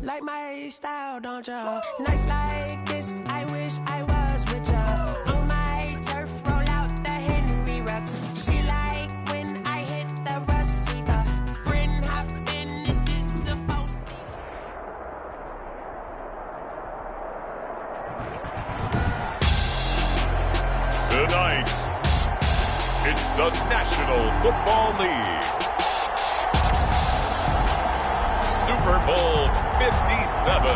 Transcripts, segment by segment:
Like my style, don't ya? Nights like this, I wish I was with ya. On my turf, roll out the Henry Rux. She like when I hit the receiver. Friend hop in, this is a false. Tonight, it's the National Football League. Super Bowl 57.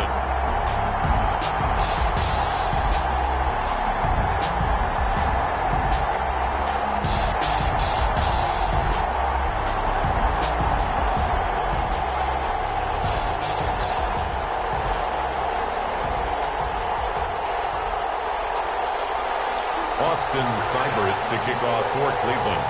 Austin Seibert to kick off for Cleveland.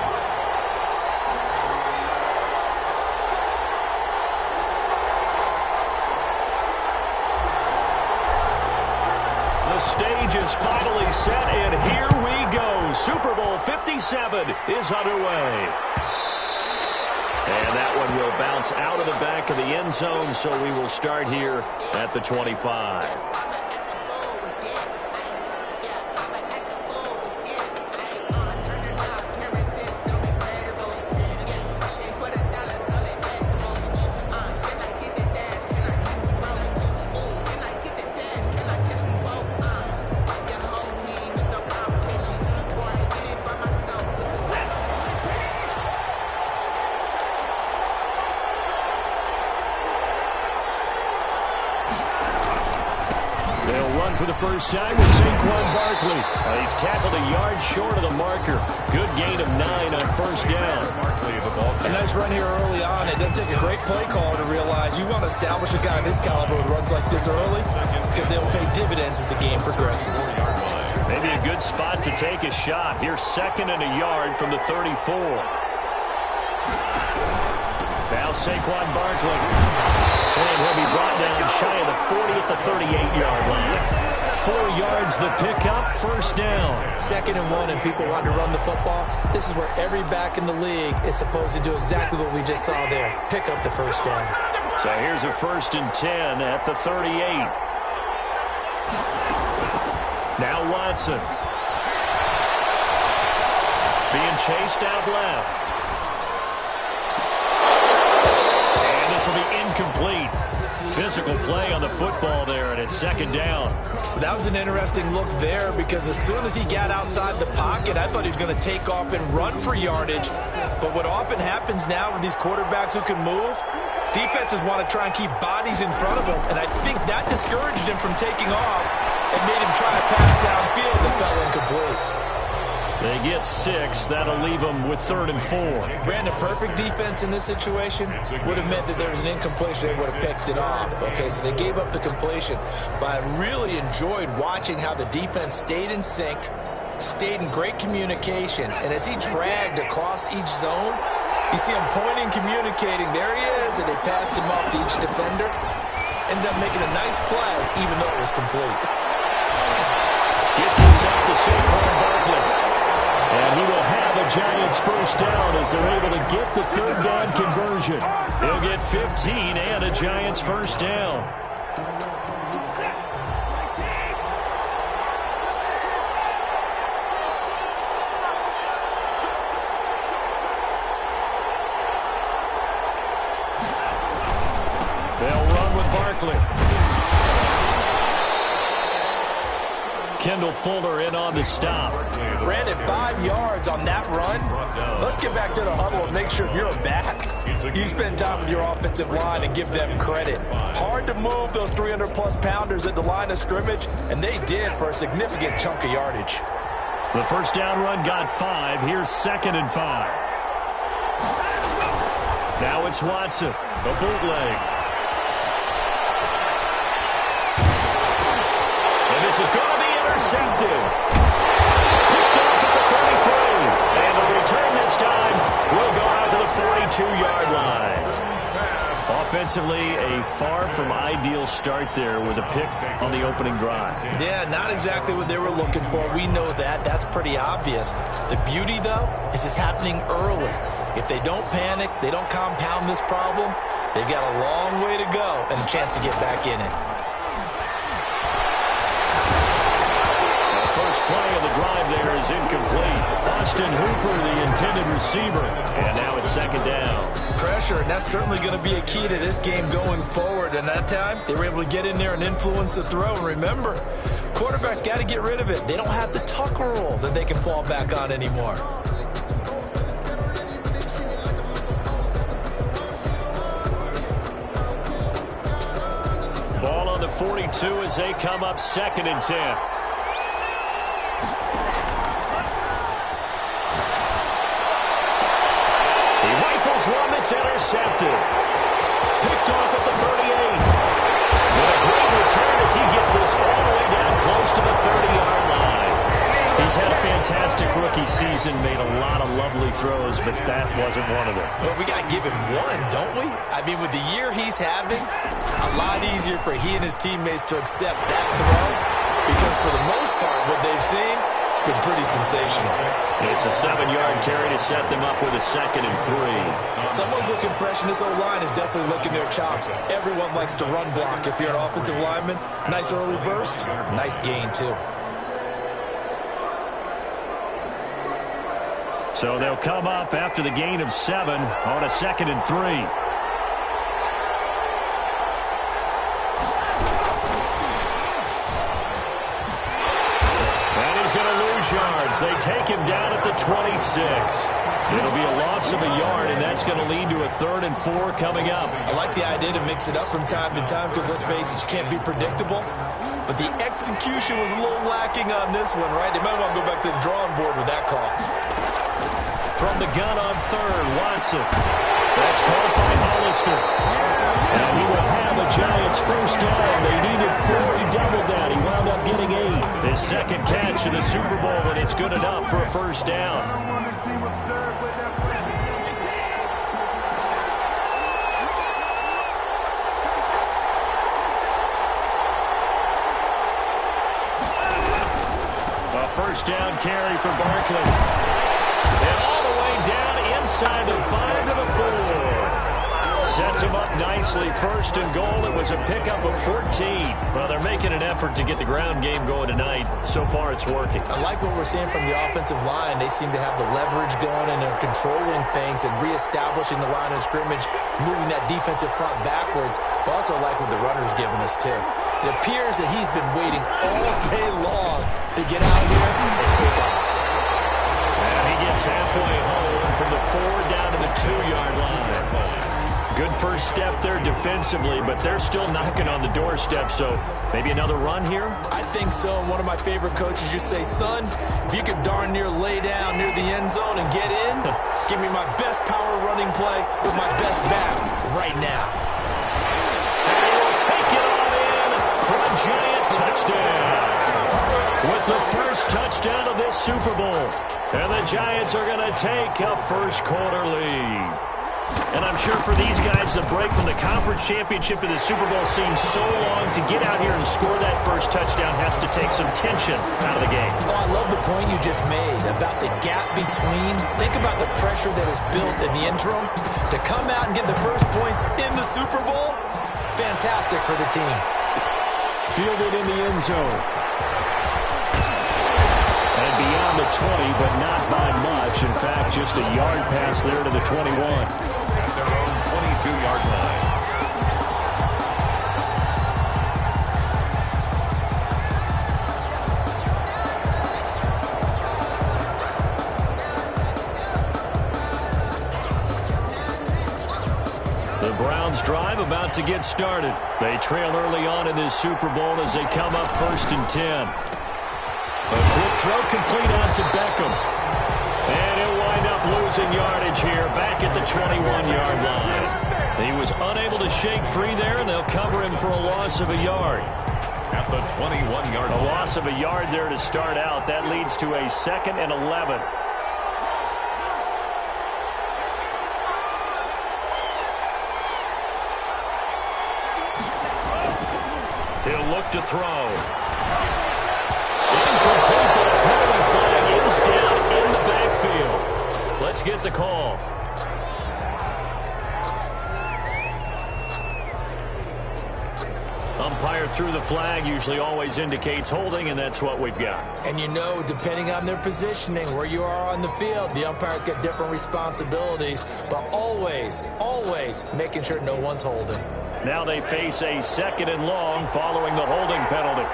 The stage is finally set, and here we go. Super Bowl 57 is underway. And that one will bounce out of the back of the end zone, so we will start here at the 25. For the first time with Saquon Barkley. He's tackled a yard short of the marker. Good gain of 9 on first down. A nice run here early on. It doesn't take a great play caller to realize you want to establish a guy of his caliber with runs like this early because they'll pay dividends as the game progresses. Maybe a good spot to take a shot. Here's 2nd and a yard from the 34. Now Saquon Barkley. And he'll be brought down shy of the 40 at the 38-yard line. 4 yards the pickup, first down. 2nd and 1, and people want to run the football. This is where every back in the league is supposed to do exactly what we just saw there. Pick up the first down. So here's a 1st and 10 at the 38. Now Watson. Being chased out left. This will be incomplete. Physical play on the football there, and it's 2nd down. That was an interesting look there because as soon as he got outside the pocket, I thought he was going to take off and run for yardage. But what often happens now with these quarterbacks who can move, defenses want to try and keep bodies in front of them, and I think that discouraged him from taking off and made him try to pass downfield that fell incomplete. They get 6. That'll leave them with 3rd and 4. Brandon, perfect defense in this situation would have meant that there was an incompletion. They would have picked it off. Okay, so they gave up the completion. But I really enjoyed watching how the defense stayed in sync, stayed in great communication. And as he dragged across each zone, you see him pointing, communicating. There he is, and they passed him off to each defender. Ended up making a nice play, even though it was complete. Gets this out to Saquon Barkley. And he will have a Giants first down as they're able to get the 3rd down conversion. He'll get 15 and a Giants first down. They'll run with Barkley. Kendall Fuller in on the stop. Brandon, 5 yards on that run. Let's get back to the huddle and make sure if you're a back, you spend time with your offensive line and give them credit. Hard to move those 300-plus pounders at the line of scrimmage, and they did for a significant chunk of yardage. The first down run got 5. Here's 2nd and 5. Now it's Watson, a bootleg. And this is going to be intercepted. Picked off at the 33. And the return this time will go out to the 42-yard line. Offensively, a far from ideal start there with a pick on the opening drive. Yeah, not exactly what they were looking for. We know that. That's pretty obvious. The beauty, though, is it's happening early. If they don't panic, they don't compound this problem, they've got a long way to go and a chance to get back in it. The first play of the drive there is incomplete. Austin Hooper, the intended receiver. And now it's second down. Pressure, and that's certainly going to be a key to this game going forward. And that time, they were able to get in there and influence the throw. And remember, quarterbacks got to get rid of it. They don't have the Tucker rule that they can fall back on anymore. Ball on the 42 as they come up 2nd and 10. One that's intercepted. Picked off at the 38. With a great return as he gets this all the way down close to the 30-yard line. He's had a fantastic rookie season, made a lot of lovely throws, but that wasn't one of them. Well, we got to give him one, don't we? I mean, with the year he's having, a lot easier for he and his teammates to accept that throw because for the most part, what they've seen, it's been pretty sensational. It's a 7-yard carry to set them up with a 2nd and 3. Someone's looking fresh, and this O-line is definitely licking their chops. Everyone likes to run block. If you're an offensive lineman, nice early burst, nice gain, too. So they'll come up after the gain of 7 on a 2nd and 3. Yards. They take him down at the 26. It'll be a loss of a yard, and that's going to lead to a 3rd and 4 coming up. I like the idea to mix it up from time to time because, let's face it, you can't be predictable. But the execution was a little lacking on this one, right? They might want to go back to the drawing board with that call. From the gun on 3rd, Watson. That's called by Hollister. And he will have a Giants first down. They needed 4. He doubled that. He wound up getting 8. His 2nd catch in the Super Bowl, and it's good enough for a first down. A first down carry for Barkley. And all the way down inside the 5 to the 4. Sets him up nicely. 1st and goal. It was a pickup of 14. Well, they're making an effort to get the ground game going tonight. So far, it's working. I like what we're seeing from the offensive line. They seem to have the leverage going, and they're controlling things and reestablishing the line of scrimmage, moving that defensive front backwards. But also like what the runner's giving us, too. It appears that he's been waiting all day long to get out here and take off. And he gets halfway home from the 4 down to the 2-yard line. Good first step there defensively, but they're still knocking on the doorstep, so maybe another run here? I think so. And one of my favorite coaches used to say, son, if you could darn near lay down near the end zone and get in, give me my best power running play with my best back right now. And he will take it on in for a Giant touchdown. With the first touchdown of this Super Bowl. And the Giants are going to take a first quarter lead. And I'm sure for these guys, the break from the conference championship to the Super Bowl seems so long. To get out here and score that first touchdown has to take some tension out of the game. Oh, I love the point you just made about the gap between. Think about the pressure that is built in the interim. To come out and get the first points in the Super Bowl, fantastic for the team. Fielded in the end zone. And beyond the 20, but not by much. In fact, just a yard pass there to the 21. At their own 22-yard line. The Browns drive about to get started. They trail early on in this Super Bowl as they come up 1st and 10. A quick throw complete out to Beckham. And he'll wind up up losing yardage here back at the 21-yard line. He was unable to shake free there, and they'll cover him for a loss of a yard. At the 21-yard line. A loss of a yard there to start out. That leads to a 2nd and 11. He'll look to throw. Incomplete, but a penalty flag is down in the backfield. Let's get the call. Umpire threw the flag, usually always indicates holding, and that's what we've got. And you know, depending on their positioning, where you are on the field, the umpire's got different responsibilities, but always, always making sure no one's holding. Now they face a 2nd and long following the holding penalty.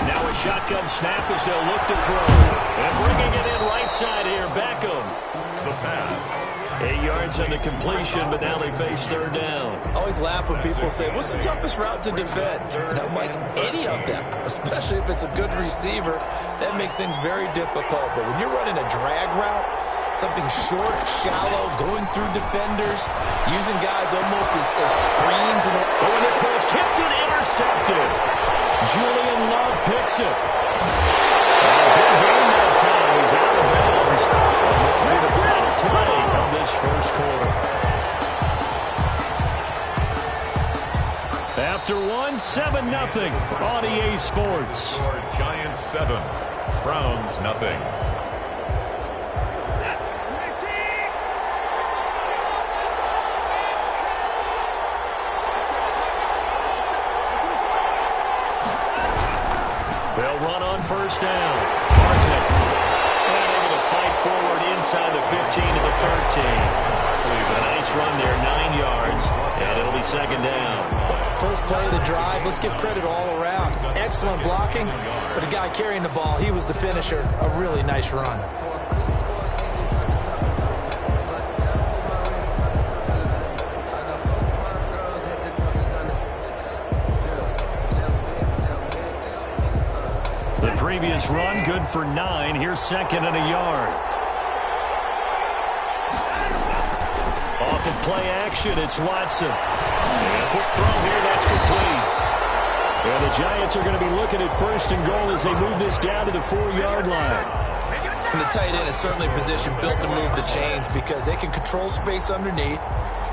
Now a shotgun snap as they'll look to throw. And bringing it in right side here, Beckham. The pass. 8 yards on the completion, but now they face 3rd down. I always laugh when people say, what's the toughest route to defend? And I'm like, any of them, especially if it's a good receiver. That makes things very difficult. But when you're running a drag route, something short, shallow, going through defenders, using guys almost as screens. And this ball's tipped and intercepted. Julian Love picks it. Good game that time. He's out of bounds. And that'll be the final play of this first quarter. After 7-0 on EA Sports. Giants 7, Browns nothing. They'll run on 1st down. Barkley. And able to fight forward inside the 15 to the 13. A nice run there, 9 yards, and it'll be 2nd down. First play of the drive, let's give credit all around. Excellent blocking, but the guy carrying the ball, he was the finisher. A really nice run. The previous run, good for 9. Here's 2nd and a yard. Off of play action, it's Watson. And a quick throw here, that's complete. And the Giants are going to be looking at 1st and goal as they move this down to the 4-yard line. And the tight end is certainly a position built to move the chains because they can control space underneath.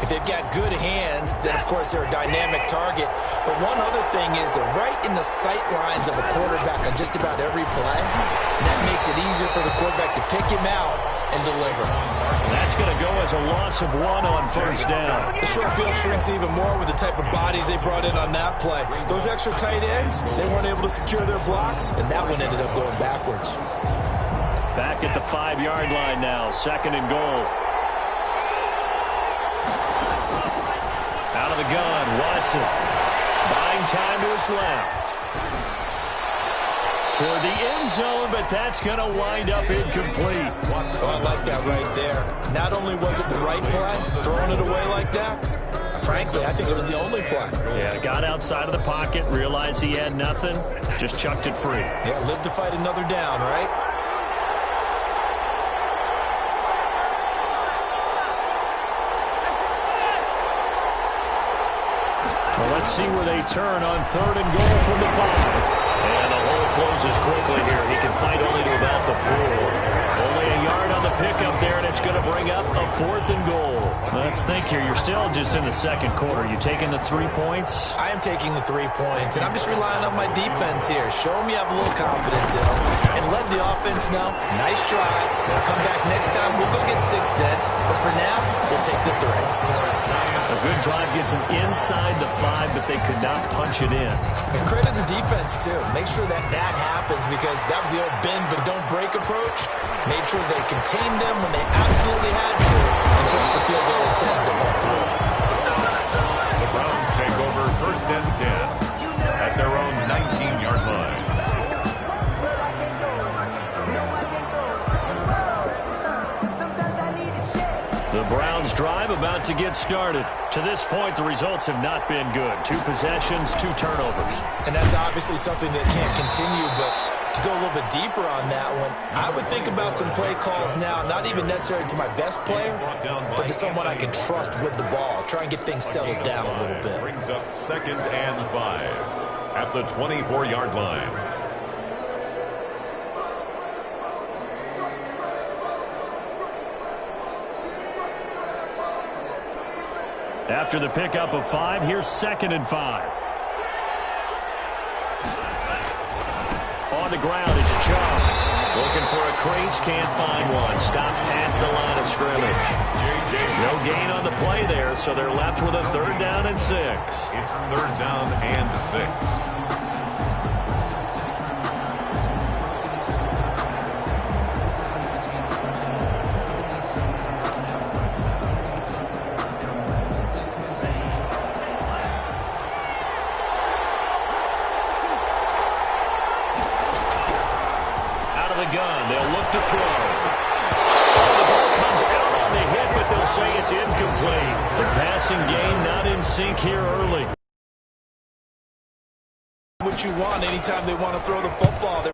If they've got good hands, then, of course, they're a dynamic target. But one other thing is they're right in the sight lines of a quarterback on just about every play. And that makes it easier for the quarterback to pick him out and deliver. That's going to go as a loss of 1 on 1st down. The short field shrinks even more with the type of bodies they brought in on that play. Those extra tight ends, they weren't able to secure their blocks, and that one ended up going backwards. Back at the 5-yard line now, 2nd and goal. Out of the gun, Watson. Buying time to his left. Toward the end zone, but that's going to wind up incomplete. Oh, I like that right there. Not only was it the right play, throwing it away like that, frankly, I think it was the only play. Yeah, got outside of the pocket, realized he had nothing, just chucked it free. Yeah, live to fight another down, right? Well, let's see where they turn on 3rd and goal from the 5. And the hole closes quickly here. He can fight only to about the 4. Only a yard on the pickup there, and it's going to bring up a 4th and goal. Let's think here. You're still just in the 2nd quarter. You taking the 3 points? I am taking the 3 points, and I'm just relying on my defense here. Show them you have a little confidence in them, and let the offense know, nice try. We'll come back next time. We'll go get 6 then, but for now, we'll take the 3. A good drive gets them inside the 5, but they could not punch it in. And credit the defense, too. Make sure that happens because that was the old bend but don't break approach. Made sure they contained them when they absolutely had to and forced the field goal attempt that went through. The Browns take over 1st and 10 at their own 19-yard line. The Browns drive about to get started. To this point, the results have not been good. 2 possessions, 2 turnovers. And that's obviously something that can't continue, but to to go a little bit deeper on that one, I would think about some play calls now, not even necessarily to my best player, but to someone I can trust with the ball. Try and get things settled down a little bit. Brings up 2nd and 5 at the 24-yard line. After the pickup of 5, here's 2nd and 5. On the ground, it's Chubb. Looking for a crease, can't find one. Stopped at the line of scrimmage. No gain on the play there, so they're left with a 3rd down and 6. It's 3rd down and 6. Gun. They'll look to throw. Oh, the ball comes out on the hit, but they'll say it's incomplete. The passing game not in sync here early. What you want anytime they want to throw the football.